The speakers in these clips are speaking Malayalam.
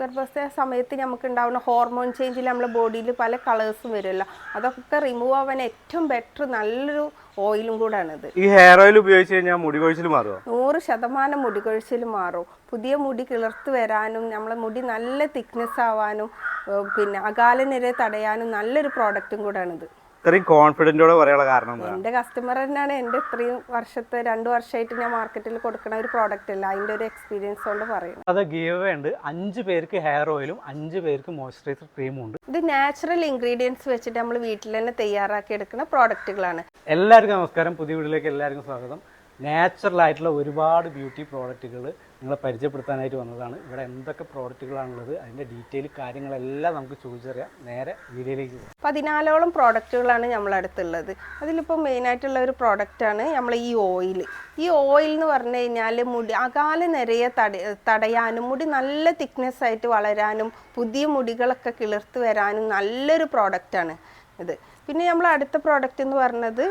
ഗർഭാവസ്ഥ സമയത്ത് നമുക്ക് ഉണ്ടാവുന്ന ഹോർമോൺ ചേഞ്ചിൽ നമ്മുടെ ബോഡിയിൽ പല കളേഴ്സും വരുമല്ലോ, അതൊക്കെ റിമൂവ് ആവാൻ ഏറ്റവും ബെറ്റർ നല്ലൊരു ഓയിലും കൂടാണിത്. ഈ ഹെയർ ഓയിൽ ഉപയോഗിച്ച് കഴിഞ്ഞാൽ മുടി കൊഴിച്ചിൽ മാറുമോ? 100% മുടി കൊഴിച്ചിൽ മാറും. പുതിയ മുടി കിളിർത്ത് വരാനും നമ്മളെ മുടി നല്ല തിക്നെസ് ആവാനും പിന്നെ അകാല നിര തടയാനും നല്ലൊരു പ്രോഡക്റ്റും കൂടാണിത്. ഇത്രയും കോൺഫിഡൻറ്റോടെ പറയാനുള്ള കാരണം എൻ്റെ കസ്റ്റമർ തന്നെയാണ് എൻ്റെ ഇത്രയും വർഷത്തെ 2 വർഷമായിട്ട് ഞാൻ മാർക്കറ്റിൽ കൊടുക്കുന്ന ഒരു പ്രോഡക്റ്റ് അല്ല, അതിൻ്റെ ഒരു എക്സ്പീരിയൻസ് കൊണ്ട് പറയുന്നത്. അത് ഗീവ് അവേ ഉണ്ട്. 5 പേർക്ക് ഹെയർ ഓയിലും 5 പേർക്ക് മോയ്സ്ചറൈസർ ക്രീമും ഉണ്ട്. ഇത് നാച്ചുറൽ ഇൻഗ്രീഡിയൻസ് വെച്ചിട്ട് നമ്മൾ വീട്ടിൽ തന്നെ തയ്യാറാക്കി എടുക്കുന്ന പ്രോഡക്റ്റുകളാണ്. എല്ലാവർക്കും നമസ്കാരം, പുതിയ വീഡിയോയിലേക്ക് എല്ലാവർക്കും സ്വാഗതം. നാച്ചുറൽ ആയിട്ടുള്ള ഒരുപാട് ബ്യൂട്ടി പ്രോഡക്റ്റുകൾ നിങ്ങളെ പരിചയപ്പെടുത്താനായിട്ട് വന്നതാണ്. ഇവിടെ എന്തൊക്കെ പ്രോഡക്റ്റുകളാണുള്ളത്, അതിൻ്റെ ഡീറ്റെയിൽ കാര്യങ്ങളെല്ലാം നമുക്ക് ചോദിച്ചറിയാം. നേരെ വീഡിയോയിലേക്ക് പോകും. 14ഓളം പ്രോഡക്റ്റുകളാണ് നമ്മളടുത്തുള്ളത്. അതിലിപ്പോൾ മെയിനായിട്ടുള്ള ഒരു പ്രോഡക്റ്റാണ് നമ്മൾ ഈ ഓയിൽ. ഈ ഓയിൽ എന്ന് പറഞ്ഞു കഴിഞ്ഞാൽ മുടി അകാല നിരയെ തടയാനും മുടി നല്ല തിക്നെസ് ആയിട്ട് വളരാനും പുതിയ മുടികളൊക്കെ കിളിർത്ത് വരാനും നല്ലൊരു പ്രോഡക്റ്റാണ് ഇത്. പിന്നെ നമ്മൾ അടുത്ത പ്രോഡക്റ്റ് എന്ന് പറഞ്ഞത്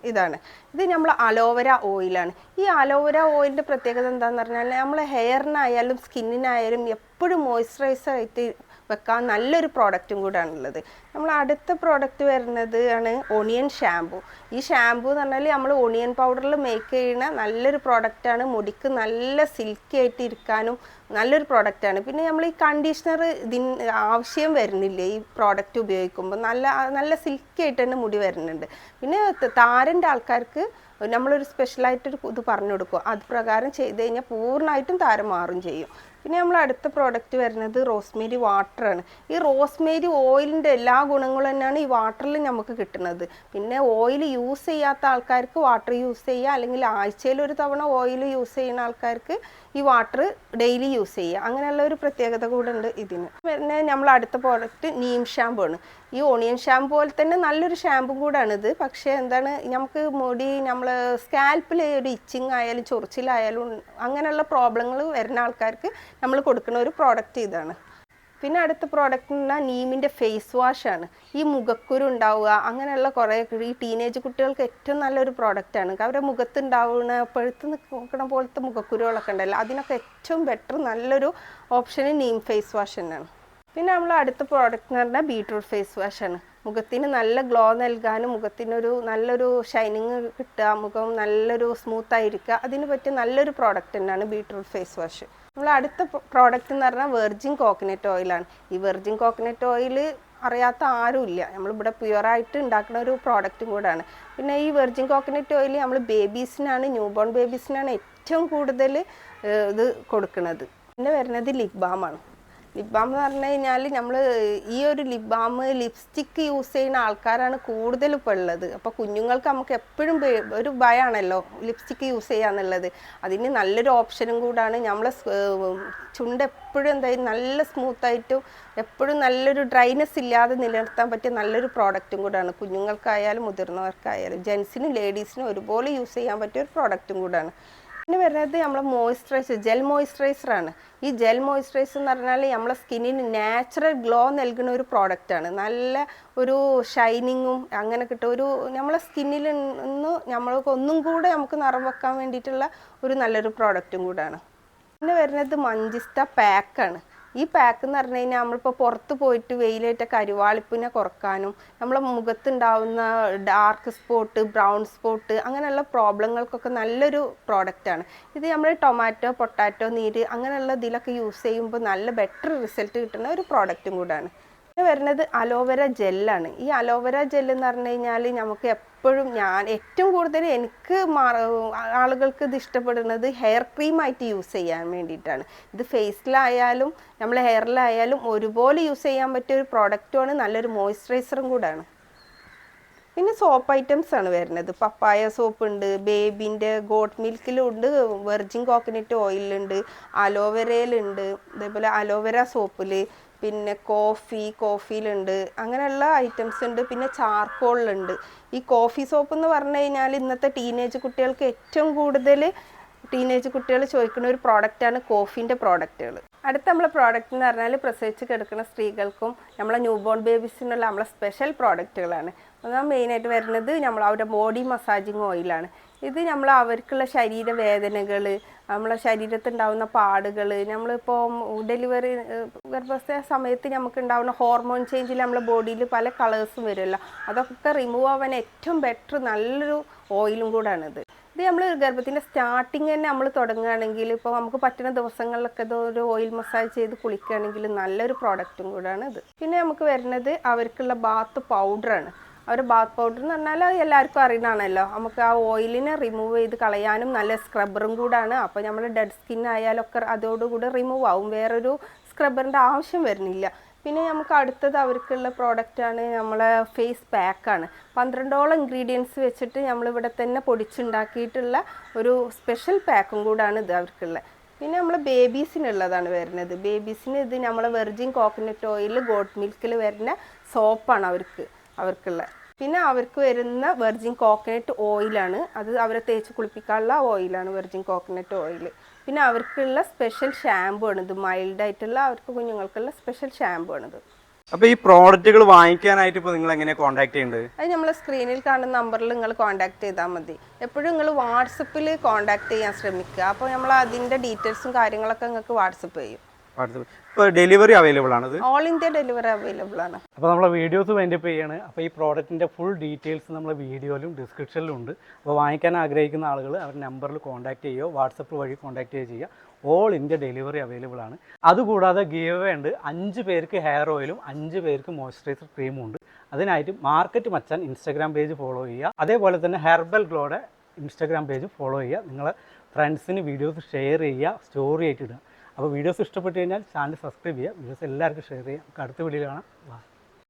ഇതാണ്. ഇത് നമ്മൾ അലോവേര ഓയിലാണ്. ഈ അലോവേര ഓയിലിൻ്റെ പ്രത്യേകത എന്താണെന്ന് പറഞ്ഞാൽ നമ്മൾ ഹെയറിനായാലും സ്കിന്നിനായാലും എപ്പോഴും മോയ്സ്ചറൈസർ ആയിട്ട് വെക്കാൻ നല്ലൊരു പ്രോഡക്റ്റും കൂടാണുള്ളത്. നമ്മൾ അടുത്ത പ്രോഡക്റ്റ് വരുന്നത് ആണ് ഓണിയൻ ഷാമ്പു. ഈ ഷാമ്പു എന്ന് പറഞ്ഞാൽ നമ്മൾ ഓണിയൻ പൗഡറിൽ മേക്ക് ചെയ്യുന്ന നല്ലൊരു പ്രോഡക്റ്റാണ്. മുടിക്ക് നല്ല സിൽക്കി ആയിട്ട് ഇരിക്കാനും നല്ലൊരു പ്രോഡക്റ്റാണ്. പിന്നെ നമ്മൾ ഈ കണ്ടീഷണർ ഇതിന് ആവശ്യം വരുന്നില്ല. ഈ പ്രോഡക്റ്റ് ഉപയോഗിക്കുമ്പോൾ നല്ല സിൽക്കി ആയിട്ട് തന്നെ മുടി വരുന്നുണ്ട്. പിന്നെ താരൻ്റെ ആൾക്കാർക്ക് നമ്മളൊരു സ്പെഷ്യലായിട്ടൊരു ഇത് പറഞ്ഞു കൊടുക്കും. അത് പ്രകാരം ചെയ്ത് കഴിഞ്ഞാൽ പൂർണ്ണമായിട്ടും താരം മാറും ചെയ്യും. പിന്നെ നമ്മൾ അടുത്ത പ്രോഡക്റ്റ് വരുന്നത് റോസ്മേരി വാട്ടറാണ്. ഈ റോസ്മേരി ഓയിലിൻ്റെ എല്ലാ ഗുണങ്ങളും തന്നെയാണ് ഈ വാട്ടറിൽ നമുക്ക് കിട്ടുന്നത്. പിന്നെ ഓയിൽ യൂസ് ചെയ്യാത്ത ആൾക്കാർക്ക് വാട്ടർ യൂസ് ചെയ്യുക, അല്ലെങ്കിൽ ആഴ്ചയിൽ ഒരു തവണ ഓയിൽ യൂസ് ചെയ്യുന്ന ആൾക്കാർക്ക് ഈ വാട്ടർ ഡെയിലി യൂസ് ചെയ്യുക. അങ്ങനെയുള്ള ഒരു പ്രത്യേകത കൂടെ ഉണ്ട് ഇതിന്. പിന്നെ നമ്മൾ അടുത്ത പ്രോഡക്റ്റ് നീം ഷാമ്പു ആണ്. ഈ ഓണിയൻ ഷാമ്പു പോലെ തന്നെ നല്ലൊരു ഷാമ്പു കൂടാണിത്. പക്ഷേ എന്താണ്, നമുക്ക് മുടി നമ്മൾ സ്കാൽപ്പിൽ ഒരു ഇച്ചിങ് ആയാലും ചൊറിച്ചിലായാലും അങ്ങനെയുള്ള പ്രോബ്ലങ്ങൾ വരുന്ന ആൾക്കാർക്ക് നമ്മൾ കൊടുക്കുന്ന ഒരു പ്രോഡക്റ്റ് ഇതാണ്. പിന്നെ അടുത്ത പ്രോഡക്റ്റ് എന്ന് പറഞ്ഞാൽ നീമിൻ്റെ ഫേസ് വാഷാണ്. ഈ മുഖക്കുരു ഉണ്ടാവുക അങ്ങനെയുള്ള കുറേ ഈ ടീനേജ് കുട്ടികൾക്ക് ഏറ്റവും നല്ലൊരു പ്രോഡക്റ്റാണ്. അവരുടെ മുഖത്തുണ്ടാവുന്ന പഴുത്ത് നിൽക്കുന്ന പോലത്തെ മുഖക്കുരുകളൊക്കെ ഉണ്ടല്ലോ, അതിനൊക്കെ ഏറ്റവും ബെറ്റർ നല്ലൊരു ഓപ്ഷൻ നീം ഫേസ് വാഷ് തന്നെയാണ്. പിന്നെ നമ്മൾ അടുത്ത പ്രോഡക്റ്റ് എന്ന് പറഞ്ഞാൽ ബീട്രൂട്ട് ഫേസ് വാഷാണ്. മുഖത്തിന് നല്ല ഗ്ലോ നൽകാനും മുഖത്തിനൊരു നല്ലൊരു ഷൈനിങ് കിട്ടുക, മുഖം നല്ലൊരു സ്മൂത്തായിരിക്കുക, അതിന് പറ്റിയ നല്ലൊരു പ്രോഡക്റ്റ് തന്നെയാണ് ബീട്രൂട്ട് ഫേസ് വാഷ്. നമ്മൾ അടുത്ത പ്രോഡക്റ്റ് എന്ന് പറഞ്ഞാൽ വെർജിൻ കോക്കനട്ട് ഓയിലാണ്. ഈ വെർജിൻ കോക്കനട്ട് ഓയിൽ അറിയാത്ത ആരുമില്ല. നമ്മളിവിടെ പ്യുവറായിട്ട് ഉണ്ടാക്കുന്ന ഒരു പ്രോഡക്റ്റും കൂടാണ്. പിന്നെ ഈ വെർജിൻ കോക്കനട്ട് ഓയിൽ നമ്മൾ ബേബീസിനാണ്, ന്യൂ ബോൺ ബേബീസിനാണ് ഏറ്റവും കൂടുതൽ ഇത് കൊടുക്കുന്നത്. പിന്നെ വരുന്നത് ലിപ് ബാമാണ്. ലിപ് ബാം എന്ന് പറഞ്ഞു കഴിഞ്ഞാൽ നമ്മൾ ഈ ഒരു ലിപ് ബാം ലിപ്സ്റ്റിക്ക് യൂസ് ചെയ്യുന്ന ആൾക്കാരാണ് കൂടുതൽ ഇപ്പോൾ ഉള്ളത്. അപ്പോൾ കുഞ്ഞുങ്ങൾക്ക് നമുക്ക് എപ്പോഴും ഒരു ഭയമാണല്ലോ ലിപ്സ്റ്റിക്ക് യൂസ് ചെയ്യാന്നുള്ളത്. അതിന് നല്ലൊരു ഓപ്ഷനും കൂടാണ്. നമ്മളെ ചുണ്ട് എപ്പോഴും എന്തായാലും നല്ല സ്മൂത്തായിട്ടും എപ്പോഴും നല്ലൊരു ഡ്രൈനെസ് ഇല്ലാതെ നിലനിർത്താൻ പറ്റിയ നല്ലൊരു പ്രോഡക്റ്റും കൂടാണ്. കുഞ്ഞുങ്ങൾക്കായാലും മുതിർന്നവർക്കായാലും ജെൻസിനും ലേഡീസിനും ഒരുപോലെ യൂസ് ചെയ്യാൻ പറ്റിയ ഒരു പ്രോഡക്റ്റും കൂടാണ്. പിന്നെ വരുന്നത് നമ്മളെ മോയ്സ്ചറൈസർ, ജെൽ മോയ്സ്ചറൈസറാണ്. ഈ ജെൽ മോയ്സ്ചറൈസർ എന്ന് പറഞ്ഞാൽ നമ്മളെ സ്കിന്നിന് നാച്ചുറൽ ഗ്ലോ നൽകുന്ന ഒരു പ്രോഡക്റ്റാണ്. നല്ല ഒരു ഷൈനിങ്ങും അങ്ങനെ കിട്ടും. ഒരു നമ്മളെ സ്കിന്നിൽ നിന്ന് നമ്മൾക്ക് ഒന്നും കൂടെ നമുക്ക് നിറം വെക്കാൻ വേണ്ടിയിട്ടുള്ള ഒരു നല്ലൊരു പ്രോഡക്റ്റും കൂടാണ്. പിന്നെ വരുന്നത് മഞ്ചിസ്റ്റ പാക്കാണ്. ഈ പാക്ക് എന്ന് പറഞ്ഞു കഴിഞ്ഞാൽ നമ്മളിപ്പോൾ പുറത്ത് പോയിട്ട് വെയിലേറ്റ കരിവാളിപ്പിനെ കുറക്കാനും നമ്മളെ മുഖത്തുണ്ടാവുന്ന ഡാർക്ക് സ്പോട്ട്, ബ്രൗൺ സ്പോട്ട് അങ്ങനെയുള്ള പ്രോബ്ലങ്ങൾക്കൊക്കെ നല്ലൊരു പ്രോഡക്റ്റാണ്. ഇത് നമ്മൾ ടൊമാറ്റോ, പൊട്ടാറ്റോ നീര് അങ്ങനെയുള്ള ഇതിലൊക്കെ യൂസ് ചെയ്യുമ്പോൾ നല്ല ബെറ്റർ റിസൾട്ട് കിട്ടുന്ന ഒരു പ്രോഡക്റ്റും കൂടാണ്. പിന്നെ വരുന്നത് അലോവേര ജെല്ലാണ്. ഈ അലോവേര ജെല്ല് എന്ന് പറഞ്ഞു കഴിഞ്ഞാൽ നമുക്ക് എപ്പോഴും ഏറ്റവും കൂടുതൽ എനിക്ക് ആളുകൾക്ക് ഇത് ഇഷ്ടപ്പെടുന്നത് ഹെയർ ക്രീമായിട്ട് യൂസ് ചെയ്യാൻ വേണ്ടിയിട്ടാണ്. ഇത് ഫേസിലായാലും നമ്മൾ ഹെയറിലായാലും ഒരുപോലെ യൂസ് ചെയ്യാൻ പറ്റിയ ഒരു പ്രോഡക്റ്റുമാണ്, നല്ലൊരു മോയ്സ്ചറൈസറും കൂടാണ്. പിന്നെ സോപ്പ് ഐറ്റംസ് ആണ് വരുന്നത്. പപ്പായ സോപ്പ് ഉണ്ട്, ബേബിൻ്റെ ഗോട്ട് മിൽക്കിലും ഉണ്ട്, വെർജിൻ കോക്കനട്ട് ഓയിലുണ്ട്, അലോവേരയിലുണ്ട്, അതേപോലെ അലോവേര സോപ്പിൽ, പിന്നെ കോഫിയിലുണ്ട്, അങ്ങനെയുള്ള ഐറ്റംസ് ഉണ്ട്. പിന്നെ ചാർക്കോളിലുണ്ട്. ഈ കോഫി സോപ്പ് എന്ന് പറഞ്ഞു കഴിഞ്ഞാൽ ഇന്നത്തെ ടീനേജ് കുട്ടികൾക്ക് ഏറ്റവും കൂടുതൽ ടീനേജ് കുട്ടികൾ ചോദിക്കുന്ന ഒരു പ്രോഡക്റ്റാണ് കോഫീൻ്റെ പ്രോഡക്റ്റുകൾ. അടുത്ത നമ്മളെ പ്രോഡക്റ്റ് എന്ന് പറഞ്ഞാൽ പ്രസവിച്ച് കിടക്കുന്ന സ്ത്രീകൾക്കും നമ്മളെ ന്യൂ ബോൺ ബേബീസിനുള്ള നമ്മളെ സ്പെഷ്യൽ പ്രോഡക്റ്റുകളാണ്. മെയിനായിട്ട് വരുന്നത് അവരുടെ ബോഡി മസാജിങ് ഓയിലാണ്. ഇത് നമ്മൾ അവർക്കുള്ള ശരീരവേദനകൾ, നമ്മളെ ശരീരത്തുണ്ടാവുന്ന പാടുകൾ, നമ്മളിപ്പോൾ ഡെലിവറി ഗർഭാവസ്ഥ സമയത്ത് നമുക്ക് ഉണ്ടാവുന്ന ഹോർമോൺ ചേഞ്ചിൽ നമ്മളെ ബോഡിയിൽ പല കളേഴ്സും വരുമല്ലോ, അതൊക്കെ റിമൂവ് ആവാൻ ഏറ്റവും ബെറ്റർ നല്ലൊരു ഓയിലും കൂടാണിത്. ഇത് നമ്മൾ ഗർഭത്തിൻ്റെ സ്റ്റാർട്ടിങ് തന്നെ നമ്മൾ തുടങ്ങുകയാണെങ്കിൽ, ഇപ്പോൾ നമുക്ക് പറ്റുന്ന ദിവസങ്ങളിലൊക്കെ ഇത് ഒരു ഓയിൽ മസാജ് ചെയ്ത് കുളിക്കുകയാണെങ്കിൽ നല്ലൊരു പ്രോഡക്റ്റും കൂടാണ് ഇത്. പിന്നെ നമുക്ക് വരുന്നത് അവർക്കുള്ള ബാത്ത് പൗഡറാണ്. ഒരു ബാത്ത് പൗഡർ എന്ന് പറഞ്ഞാൽ എല്ലാവർക്കും അറിയണമാണല്ലോ, നമുക്ക് ആ ഓയിലിനെ റിമൂവ് ചെയ്ത് കളയാനും നല്ല സ്ക്രബ്ബറും കൂടാണ്. അപ്പോൾ നമ്മൾ ഡെഡ് സ്കിൻ ആയാലൊക്കെ അതോടുകൂടി റിമൂവ് ആവും, വേറൊരു സ്ക്രബ്ബറിൻ്റെ ആവശ്യം വരുന്നില്ല. പിന്നെ നമുക്ക് അടുത്തത് അവർക്കുള്ള പ്രോഡക്റ്റാണ് നമ്മളെ ഫേസ് പാക്കാണ്. 12ഓളം ഇൻഗ്രീഡിയൻസ് വെച്ചിട്ട് നമ്മളിവിടെ തന്നെ പൊടിച്ചുണ്ടാക്കിയിട്ടുള്ള ഒരു സ്പെഷ്യൽ പാക്കും കൂടാണ് ഇത് അവർക്കുള്ള. പിന്നെ നമ്മൾ ബേബീസിനുള്ളതാണ് വരുന്നത്. ബേബീസിന് ഇത് നമ്മളെ വെർജിൻ കോക്കനട്ട് ഓയിൽ ഗോട്ട് മിൽക്കിൽ വരുന്ന സോപ്പാണ് അവർക്കുള്ള. പിന്നെ അവർക്ക് വരുന്ന വെർജിൻ കോക്കനട്ട് ഓയിലാണ്, അത് അവരെ തേച്ച് കുളിപ്പിക്കാനുള്ള ഓയിലാണ് വെർജിൻ കോക്കനട്ട് ഓയിൽ. പിന്നെ അവർക്കുള്ള സ്പെഷ്യൽ ഷാമ്പു ആണിത്, മൈൽഡായിട്ടുള്ള അവർക്ക് കുഞ്ഞുങ്ങൾക്കുള്ള സ്പെഷ്യൽ ഷാമ്പു ആണിത്. അപ്പോൾ ഈ പ്രോഡക്റ്റുകൾ വാങ്ങിക്കാനായിട്ട് ഇപ്പോൾ നിങ്ങൾ എങ്ങനെ കോൺടാക്ട് ചെയ്യേണ്ടത്? അത് നമ്മൾ സ്ക്രീനിൽ കാണുന്ന നമ്പറിൽ നിങ്ങൾ കോൺടാക്ട് ചെയ്താൽ മതി. എപ്പോഴും നിങ്ങൾ വാട്സപ്പിൽ കോൺടാക്ട് ചെയ്യാൻ ശ്രമിക്കുക. അപ്പോൾ നമ്മൾ അതിൻ്റെ ഡീറ്റെയിൽസും കാര്യങ്ങളൊക്കെ നിങ്ങൾക്ക് വാട്സപ്പ് ചെയ്യും. ഇപ്പോൾ ഡെലിവറി അവൈലബിൾ ആണത്? ഓൾ ഇന്ത്യ ഡെലിവറി അവൈലബിൾ ആണ്. അപ്പോൾ നമ്മളെ വീഡിയോസ് വൈൻഡപ്പ് ചെയ്യാണ്. അപ്പോൾ ഈ പ്രോഡക്റ്റിൻ്റെ ഫുൾ ഡീറ്റെയിൽസ് നമ്മളെ വീഡിയോയിലും ഡിസ്ക്രിപ്ഷനിലും ഉണ്ട്. അപ്പോൾ വാങ്ങിക്കാൻ ആഗ്രഹിക്കുന്ന ആളുകൾ അവരുടെ നമ്പറിൽ കോൺടാക്ട് ചെയ്യുകയോ വാട്സപ്പ് വഴി കോൺടാക്ട് ചെയ്യുക. ഓൾ ഇന്ത്യ ഡെലിവറി അവൈലബിൾ ആണ്. അതുകൂടാതെ ഗീവ് അവേ ഉണ്ട്. 5 പേർക്ക് ഹെയർ ഓയിലും 5 പേർക്ക് മോയ്സ്ചറൈസർ ക്രീമും ഉണ്ട്. അതിനായിട്ട് മാർക്കറ്റ് മച്ചാൻ ഇൻസ്റ്റാഗ്രാം പേജ് ഫോളോ ചെയ്യുക. അതേപോലെ തന്നെ ഹെർബൽ ഗ്ലോയുടെ ഇൻസ്റ്റാഗ്രാം പേജ് ഫോളോ ചെയ്യുക. നിങ്ങളെ ഫ്രണ്ട്സിന് വീഡിയോസ് ഷെയർ ചെയ്യുക, സ്റ്റോറി ആയിട്ട് ഇടുക. അപ്പോൾ വീഡിയോസ് ഇഷ്ടപ്പെട്ട് കഴിഞ്ഞാൽ ചാനൽ സബ്സ്ക്രൈബ് ചെയ്യുക, വീഡിയോസ് എല്ലാവർക്കും ഷെയർ ചെയ്യുക. നമുക്ക് അടുത്ത വീഡിയോ കാണാം.